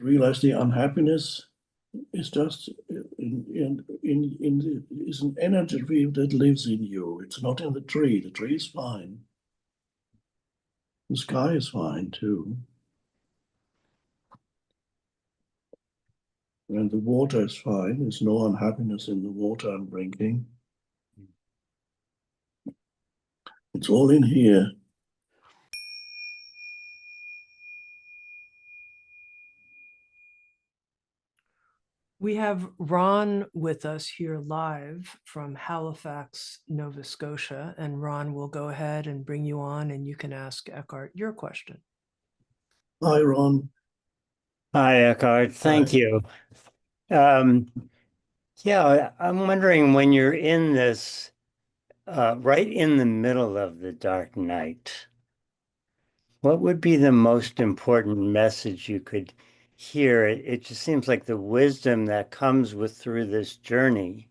realize the unhappiness is just is an energy field that lives in you. It's not in the tree. The tree is fine. The sky is fine too. And the water is fine. There's no unhappiness in the water I'm drinking. It's all in here. We have Ron with us here live from Halifax, Nova Scotia. And Ron, will go ahead and bring you on and you can ask Eckhart your question. Hi, Ron. Hi, Eckhart. Thank you. Yeah, I'm wondering when you're in this, right in the middle of the dark night, what would be the most important message you could hear? It just seems like the wisdom that comes through this journey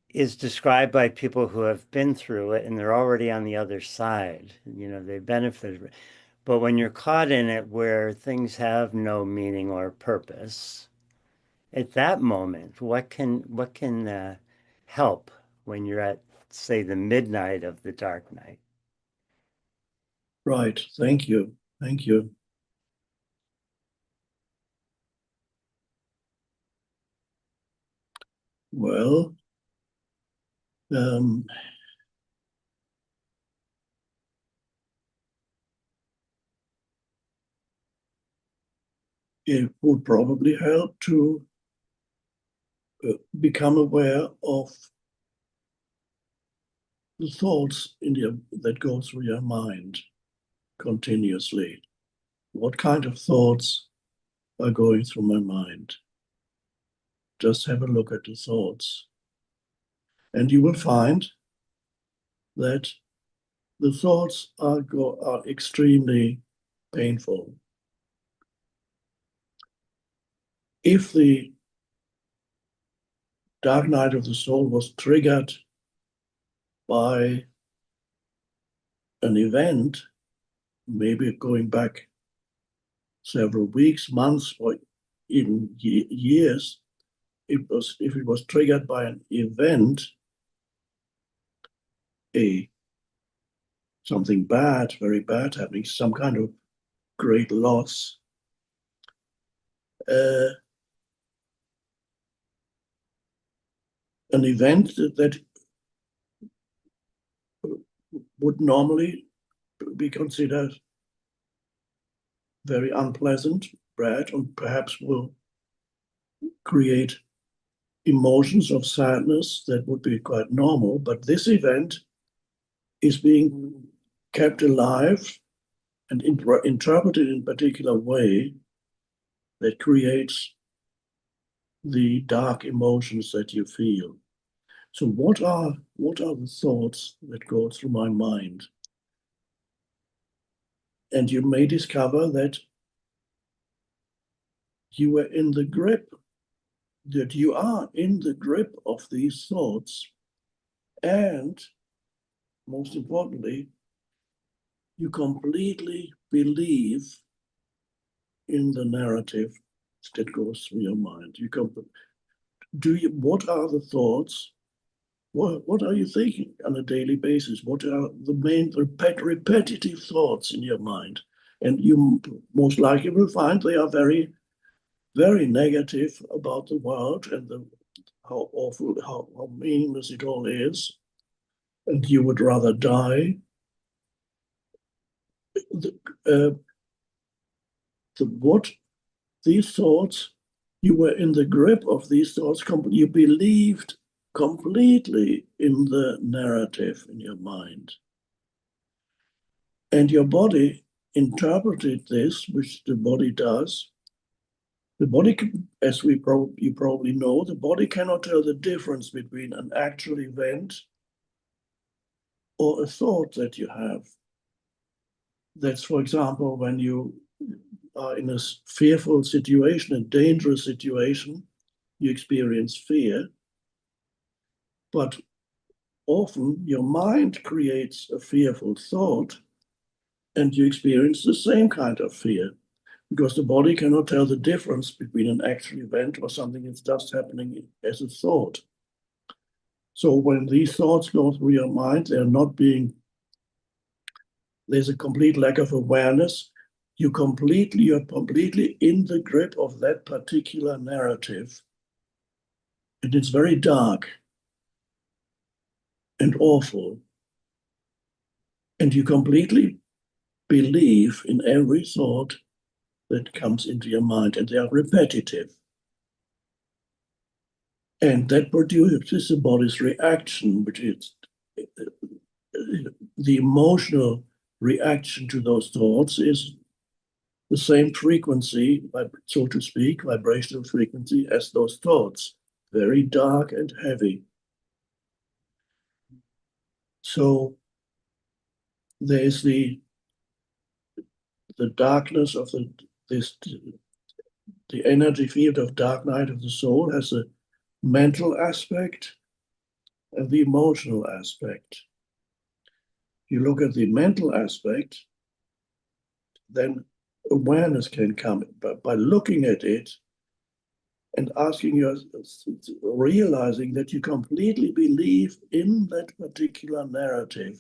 is described by people who have been through it and they're already on the other side. They benefited. But when you're caught in it where things have no meaning or purpose, at that moment, what can help when you're at, say, the midnight of the dark night? Right. Thank you. Thank you. Well, it would probably help to become aware of the thoughts that go through your mind continuously. What kind of thoughts are going through my mind? Just have a look at the thoughts. And you will find that the thoughts are extremely painful. If the dark night of the soul was triggered by an event, maybe going back several weeks, months, or even years, if it was triggered by an event, something bad, very bad happening, some kind of great loss, an event that would normally be considered very unpleasant, bad, and perhaps will create emotions of sadness that would be quite normal. But this event is being kept alive and interpreted in a particular way that creates the dark emotions that you feel. So what are the thoughts that go through my mind? And you may discover that you are in the grip of these thoughts. And most importantly, you completely believe in the narrative that goes through your mind. What are the thoughts? What are you thinking on a daily basis? What are the main repetitive thoughts in your mind? And you most likely will find they are very, very negative about the world and how awful, how meaningless it all is. And you would rather die. These thoughts, you were in the grip of these thoughts, you believed completely in the narrative in your mind. And your body interpreted this, which the body does. The body, as you probably know, the body cannot tell the difference between an actual event or a thought that you have. That's, for example, when you are in a fearful situation, a dangerous situation, you experience fear. But often your mind creates a fearful thought and you experience the same kind of fear. because the body cannot tell the difference between an actual event or something that's just happening as a thought. So when these thoughts go through your mind, there's a complete lack of awareness. You're completely in the grip of that particular narrative. And it's very dark and awful. And you completely believe in every thought that comes into your mind, and they are repetitive. And that produces the body's reaction, which is the emotional reaction to those thoughts is the same frequency, so to speak, vibrational frequency as those thoughts, very dark and heavy. So there's the darkness of the energy field of dark night of the soul has a mental aspect and the emotional aspect. You look at the mental aspect, then awareness can come by looking at it and asking yourself, realizing that you completely believe in that particular narrative.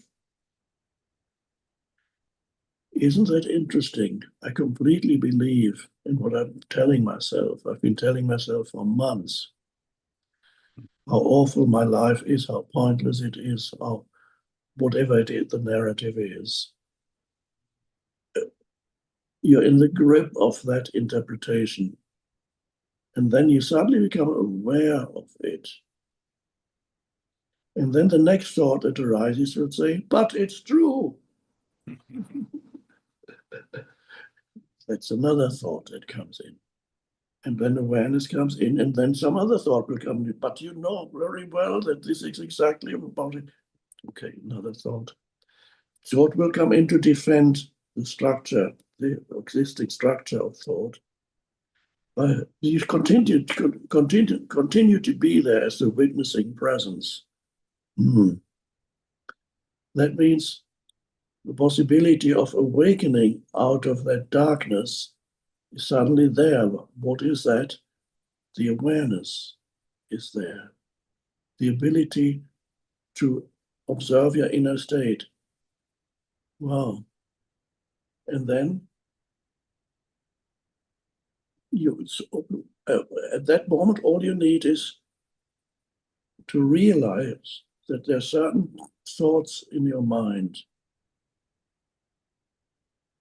Isn't that interesting? I completely believe in what I'm telling myself. I've been telling myself for months how awful my life is, how pointless it is, how whatever it is, the narrative is. You're in the grip of that interpretation. And then you suddenly become aware of it. And then the next thought that arises would say, but it's true. That's another thought that comes in. And then awareness comes in, and then some other thought will come in. But you know very well that this is exactly about it. Okay, another thought. Thought will come in to defend the structure, the existing structure of thought. You continue to be there as the witnessing presence. That means the possibility of awakening out of that darkness is suddenly there. What is that? The awareness is there. The ability to observe your inner state. Wow. And then at that moment, all you need is to realize that there are certain thoughts in your mind.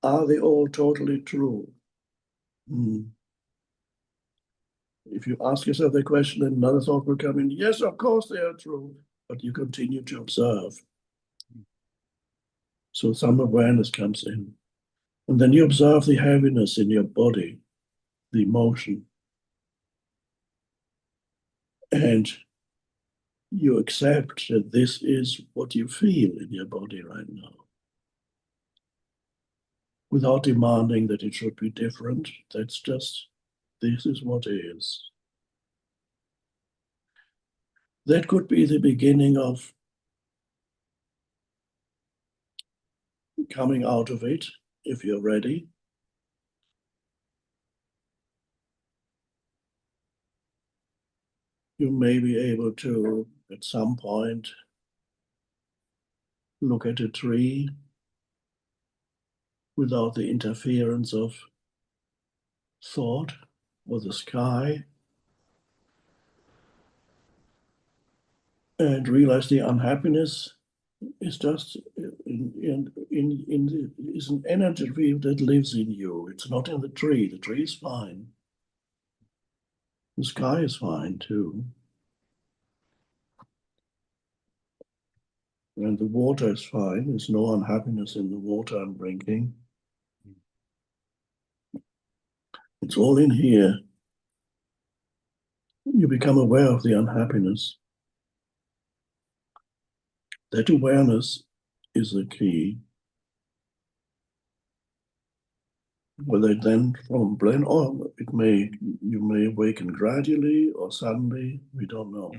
Are they all totally true? If you ask yourself the question, then another thought will come in. Yes, of course they are true, but you continue to observe. So some awareness comes in. And then you observe the heaviness in your body, the emotion. And you accept that this is what you feel in your body right now. Without demanding that it should be different. That's just, this is what is. That could be the beginning of coming out of it, if you're ready. You may be able to, at some point, look at a tree without the interference of thought or the sky, and realize the unhappiness is just is an energy field that lives in you. It's not in the tree. The tree is fine. The sky is fine too. And the water is fine. There's no unhappiness in the water I'm drinking. It's all in here. You become aware of the unhappiness. That awareness is the key. Whether then from blend, or you may awaken gradually or suddenly, we don't know.